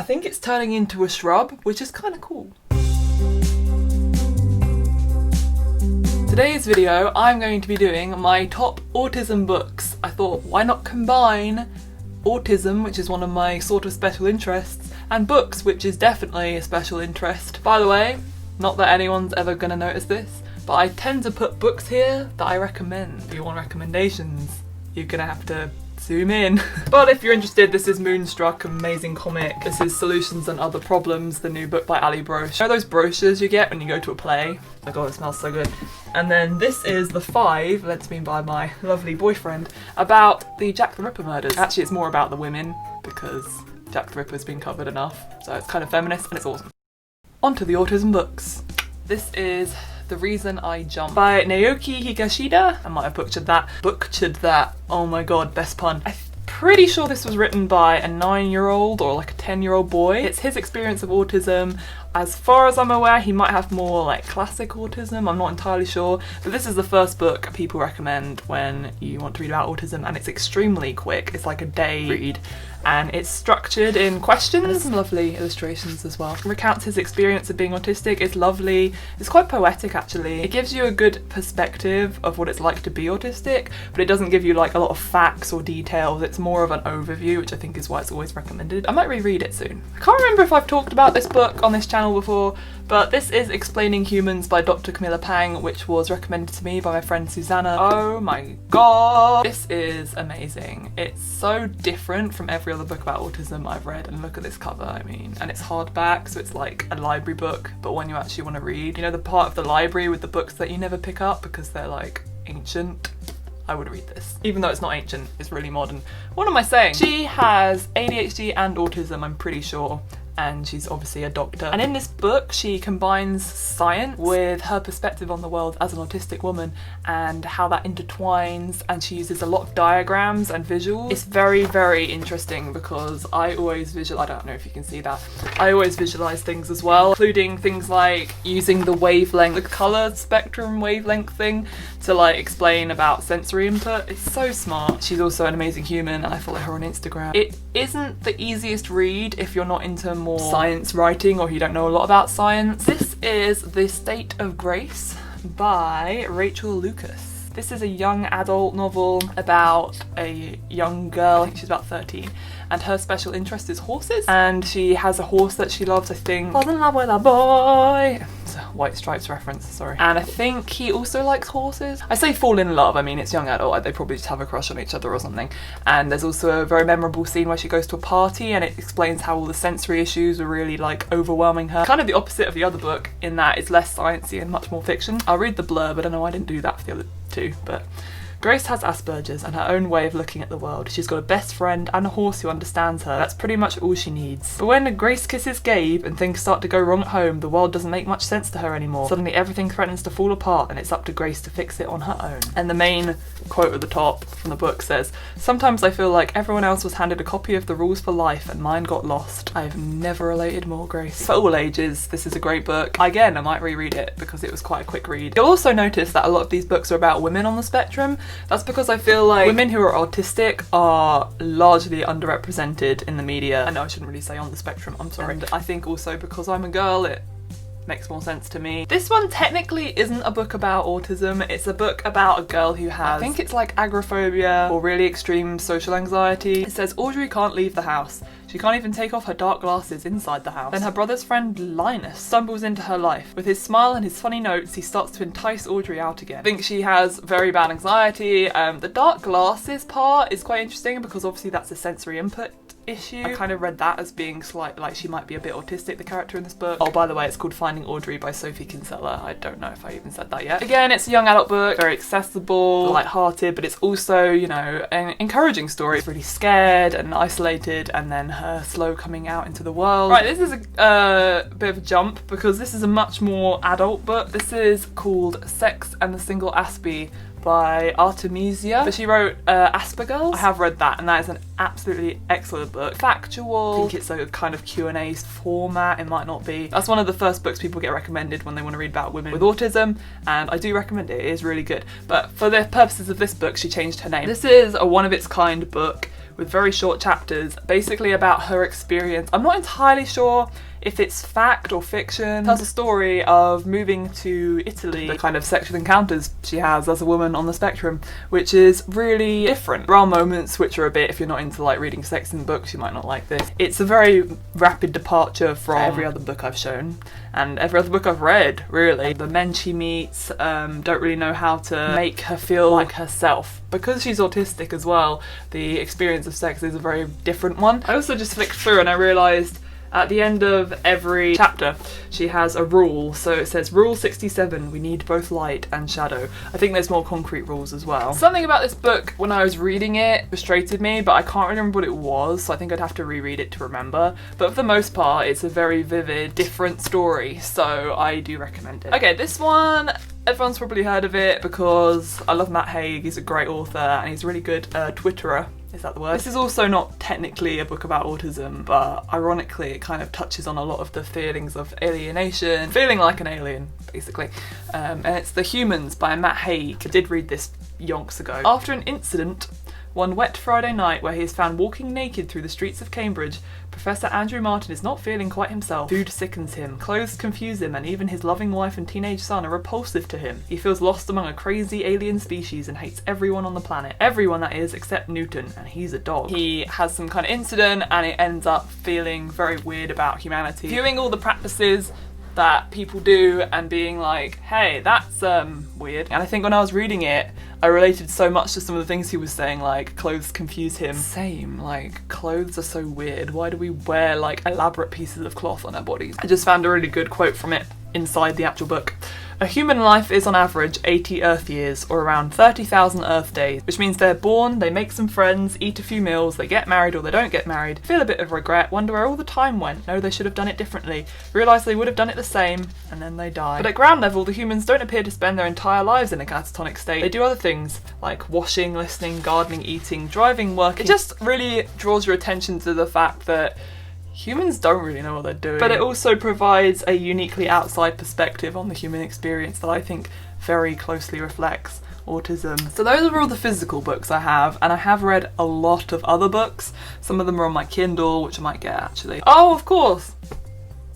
think it's turning into a shrub, which is kind of cool. Today's video, I'm going to be doing my top autism books. I thought, why not combine autism, which is one of my sort of special interests, and books, which is definitely a special interest. By the way, not that anyone's ever gonna notice this, but I tend to put books here that I recommend. If you want recommendations, you're gonna have to zoom in. But if you're interested, this is Moonstruck, amazing comic. This is Solutions and Other Problems, the new book by Ali Broche. You know those brochures you get when you go to a play? Oh my god, it smells so good. And then this is The Five, lent to me by my lovely boyfriend, about the Jack the Ripper murders. Actually, it's more about the women, because Jack the Ripper's been covered enough, so it's kind of feminist and it's awesome. On to the autism books. This is The Reason I Jump by Naoki Higashida. I might have butchered that. Oh my god, best pun. I'm pretty sure this was written by a 9-year-old or like a 10-year-old boy. It's his experience of autism. As far as I'm aware, he might have more like classic autism, I'm not entirely sure, but this is the first book people recommend when you want to read about autism, and it's extremely quick. It's like a day read, and it's structured in questions. And there's some lovely illustrations as well. It recounts his experience of being autistic. It's lovely. It's quite poetic actually. It gives you a good perspective of what it's like to be autistic, but it doesn't give you like a lot of facts or details. It's more of an overview, which I think is why it's always recommended. I might reread it soon. I can't remember if I've talked about this book on this channel before, but this is Explaining Humans by Dr. Camilla, which was recommended to me by my friend Susanna. Oh my god, this is amazing. It's so different from every other book about autism I've read, and look at this cover, I mean, and it's hardback, so it's like a library book, but one you actually want to read. You know, the part of the library with the books that you never pick up because they're like ancient? I would read this. Even though it's not ancient, it's really modern. What am I saying? She has ADHD and autism, I'm pretty sure, and she's obviously a doctor. And in this book, she combines science with her perspective on the world as an autistic woman and how that intertwines, and she uses a lot of diagrams and visuals. It's very, very interesting because I always I don't know if you can see that, I always visualize things as well, including things like using the wavelength, the color spectrum wavelength thing to like explain about sensory input. It's so smart. She's also an amazing human, and I follow her on Instagram. It isn't the easiest read if you're not into more science writing or you don't know a lot about science. This is The State of Grace by Rachael Lucas. This is a young adult novel about a young girl, I think she's about 13, and her special interest is horses, and she has a horse that she loves, I think. Falls in love with a boy. It's a White Stripes reference, sorry. And I think he also likes horses. I say fall in love, I mean it's young adult, they probably just have a crush on each other or something. And there's also a very memorable scene where she goes to a party and it explains how all the sensory issues are really like overwhelming her. Kind of the opposite of the other book in that it's less sciencey and much more fiction. I'll read the blurb, I don't know why I didn't do that for the other two, but Grace has Asperger's and her own way of looking at the world. She's got a best friend and a horse who understands her. That's pretty much all she needs. But when Grace kisses Gabe and things start to go wrong at home, the world doesn't make much sense to her anymore. Suddenly everything threatens to fall apart and it's up to Grace to fix it on her own. And the main quote at the top from the book says, "Sometimes I feel like everyone else was handed a copy of the rules for life and mine got lost. I've never related more, Grace." For all ages, this is a great book. Again, I might reread it because it was quite a quick read. You'll also notice that a lot of these books are about women on the spectrum. That's because I feel like women who are autistic are largely underrepresented in the media. I know I shouldn't really say on the spectrum, I'm sorry. And I think also because I'm a girl, it makes more sense to me. This one technically isn't a book about autism, it's a book about a girl who has, I think it's like agoraphobia or really extreme social anxiety. It says Audrey can't leave the house. She can't even take off her dark glasses inside the house. Then her brother's friend Linus stumbles into her life. With his smile and his funny notes, he starts to entice Audrey out again. I think she has very bad anxiety. The dark glasses part is quite interesting because obviously that's a sensory input issue. I kind of read that as being slightly like she might be a bit autistic, the character in this book. Oh, by the way, it's called Finding Audrey by Sophie Kinsella. I don't know if I even said that yet. Again, it's a young adult book, very accessible, light-hearted, but it's also, you know, an encouraging story. It's really scared and isolated, and then her slow coming out into the world. Right, this is a bit of a jump because this is a much more adult book. This is called Sex and the Single Aspie by Artemisia, but she wrote Aspergirls. I have read that, and that is an absolutely excellent book. Factual. I think it's a kind of Q&A format. It might not be. That's one of the first books people get recommended when they want to read about women with autism, and I do recommend it. It is really good. But for the purposes of this book, she changed her name. This is a one-of-its-kind book with very short chapters, basically about her experience. I'm not entirely sure if it's fact or fiction. It tells a story of moving to Italy, the kind of sexual encounters she has as a woman on the spectrum, which is really different. There are moments which are a bit, if you're not into like reading sex in books, you might not like this. It's a very rapid departure from every other book I've shown and every other book I've read, really. The men she meets don't really know how to make her feel like herself. Because she's autistic as well, the experience of sex is a very different one. I also just flicked through and I realised at the end of every chapter she has a rule. So it says rule 67, we need both light and shadow. I think there's more concrete rules as well. Something about this book when I was reading it frustrated me, but I can't remember what it was, so I think I'd have to reread it to remember. But for the most part it's a very vivid, different story, so I do recommend it. Okay, this one, everyone's probably heard of it because I love Matt Haig. He's a great author and he's a really good Twitterer. Is that the word? This is also not technically a book about autism, but ironically it kind of touches on a lot of the feelings of alienation, feeling like an alien, basically. And it's The Humans by Matt Haig. I did read this yonks ago. After an incident one wet Friday night where he is found walking naked through the streets of Cambridge, Professor Andrew Martin is not feeling quite himself. Food sickens him, clothes confuse him, and even his loving wife and teenage son are repulsive to him. He feels lost among a crazy alien species and hates everyone on the planet. Everyone, that is, except Newton, and he's a dog. He has some kind of incident and it ends up feeling very weird about humanity. Viewing all the practices that people do and being like, hey, that's weird. And I think when I was reading it, I related so much to some of the things he was saying, like clothes confuse him. Same, like clothes are so weird. Why do we wear like elaborate pieces of cloth on our bodies? I just found a really good quote from it inside the actual book. A human life is on average 80 Earth years, or around 30,000 Earth days, which means they're born, they make some friends, eat a few meals, they get married or they don't get married, feel a bit of regret, wonder where all the time went, know they should have done it differently, realise they would have done it the same, and then they die. But at ground level, the humans don't appear to spend their entire lives in a catatonic state. They do other things, like washing, listening, gardening, eating, driving, working. It just really draws your attention to the fact that humans don't really know what they're doing. But it also provides a uniquely outside perspective on the human experience that I think very closely reflects autism. So those are all the physical books I have, and I have read a lot of other books. Some of them are on my Kindle, which I might get actually. Oh, of course!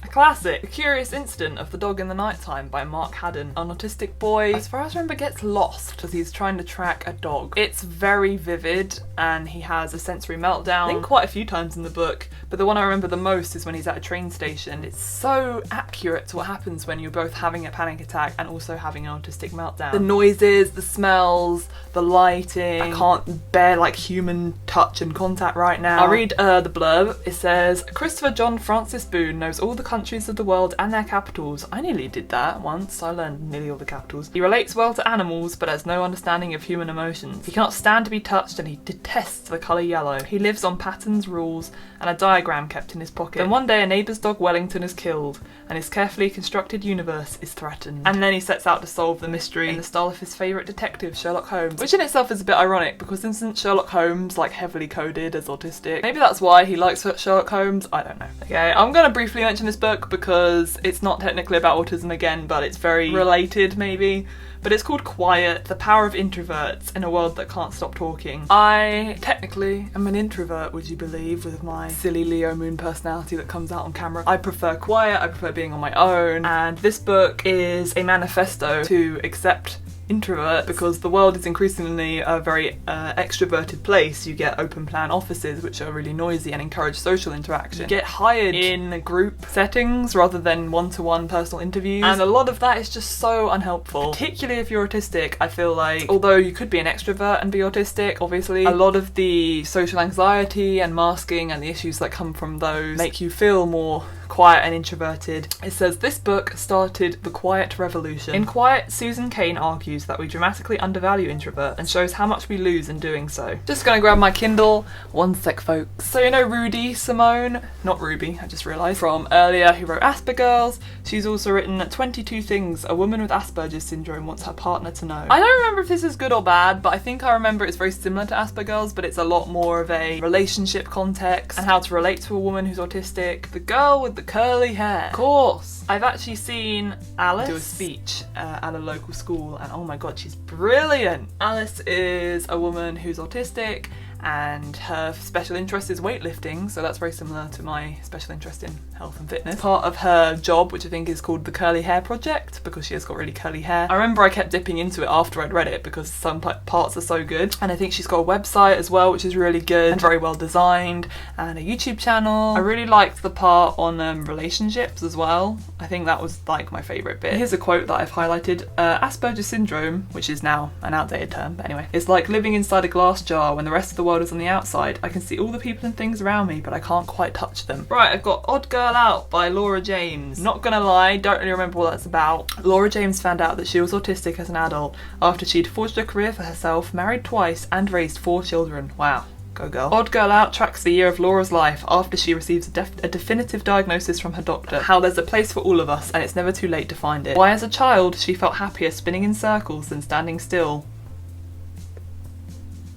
Classic. The Curious Incident of the Dog in the Nighttime by Mark Haddon. An autistic boy, as far as I remember, gets lost as he's trying to track a dog. It's very vivid and he has a sensory meltdown, I think quite a few times in the book, but the one I remember the most is when he's at a train station. It's so accurate to what happens when you're both having a panic attack and also having an autistic meltdown. The noises, the smells, the lighting. I can't bear like human touch and contact right now. I'll read the blurb. It says, Christopher John Francis Boone knows all the countries of the world and their capitals. I nearly did that once. I learned nearly all the capitals. He relates well to animals but has no understanding of human emotions. He cannot stand to be touched and he detests the colour yellow. He lives on patterns, rules and a diagram kept in his pocket. Then one day a neighbour's dog Wellington is killed and his carefully constructed universe is threatened. And then he sets out to solve the mystery in the style of his favourite detective, Sherlock Holmes, which in itself is a bit ironic because isn't Sherlock Holmes like heavily coded as autistic? Maybe that's why he likes Sherlock Holmes, I don't know. Okay, I'm gonna briefly mention this book because it's not technically about autism again, but it's very related maybe. But it's called Quiet, The Power of Introverts in a World That Can't Stop Talking. I technically am an introvert, would you believe, with my silly Leo moon personality that comes out on camera. I prefer quiet, I prefer being on my own, and this book is a manifesto to accept introvert because the world is increasingly a very extroverted place. You get open plan offices which are really noisy and encourage social interaction. You get hired in group settings rather than one-to-one personal interviews, and a lot of that is just so unhelpful, particularly if you're autistic. I feel like although you could be an extrovert and be autistic, obviously a lot of the social anxiety and masking and the issues that come from those make you feel more quiet and introverted. It says, this book started the quiet revolution. In Quiet, Susan Cain argues that we dramatically undervalue introverts and shows how much we lose in doing so. Just gonna grab my Kindle. One sec, folks. So you know Rudy, Simone, not Ruby, I just realised, from earlier, who wrote Aspergirls. She's also written 22 Things a Woman with Asperger's Syndrome Wants Her Partner to Know. I don't remember if this is good or bad, but I think I remember it's very similar to Aspergirls, but it's a lot more of a relationship context and how to relate to a woman who's autistic. The girl with the curly hair. Of course. I've actually seen Alice do a speech at a local school and oh my god, she's brilliant. Alice is a woman who's autistic and her special interest is weightlifting, so that's very similar to my special interest in health and fitness. Part of her job, which I think is called the Curly Hair Project, because she has got really curly hair. I remember I kept dipping into it after I'd read it because some parts are so good, and I think she's got a website as well which is really good and very well designed, and a YouTube channel. I really liked the part on relationships as well. I think that was like my favourite bit. Here's a quote that I've highlighted. Asperger syndrome, which is now an outdated term, but anyway, it's like living inside a glass jar when the rest of the world is on the outside. I can see all the people and things around me, but I can't quite touch them. Right, I've got Odd Girl Out by Laura James. Not gonna lie, don't really remember what that's about. Laura James found out that she was autistic as an adult after she'd forged a career for herself, married twice, and raised 4 children. Wow. Go girl. Odd Girl Out tracks the year of Laura's life after she receives a definitive diagnosis from her doctor. How there's a place for all of us and it's never too late to find it. Why as a child she felt happier spinning in circles than standing still.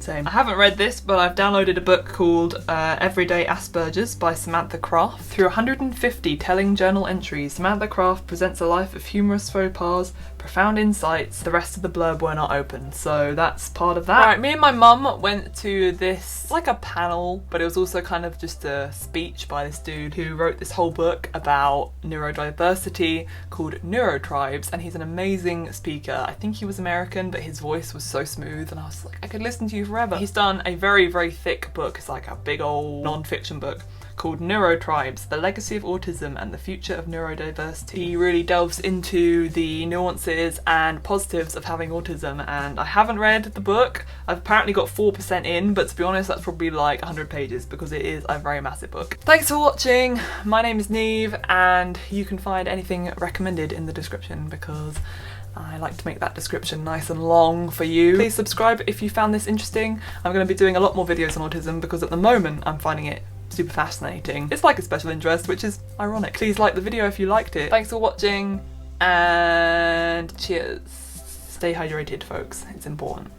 Same. I haven't read this, but I've downloaded a book called Everyday Aspergers by Samantha Craft. Through 150 telling journal entries, Samantha Craft presents a life of humorous faux pas, profound insights. The rest of the blurb were not open, so that's part of that. Right, me and my mum went to this, like a panel, but it was also kind of just a speech by this dude who wrote this whole book about neurodiversity called Neurotribes, and he's an amazing speaker. I think he was American, but his voice was so smooth, and I was like, I could listen to you forever. He's done a very, very thick book. It's like a big old non-fiction book called Neurotribes, The Legacy of Autism and the Future of Neurodiversity. He really delves into the nuances and positives of having autism, and I haven't read the book. I've apparently got 4% in, but to be honest that's probably like 100 pages because it is a very massive book. Thanks for watching. My name is Neve, and you can find anything recommended in the description because I like to make that description nice and long for you. Please subscribe if you found this interesting. I'm going to be doing a lot more videos on autism because at the moment I'm finding it super fascinating. It's like a special interest, which is ironic. Please like the video if you liked it. Thanks for watching and cheers. Stay hydrated, folks. It's important.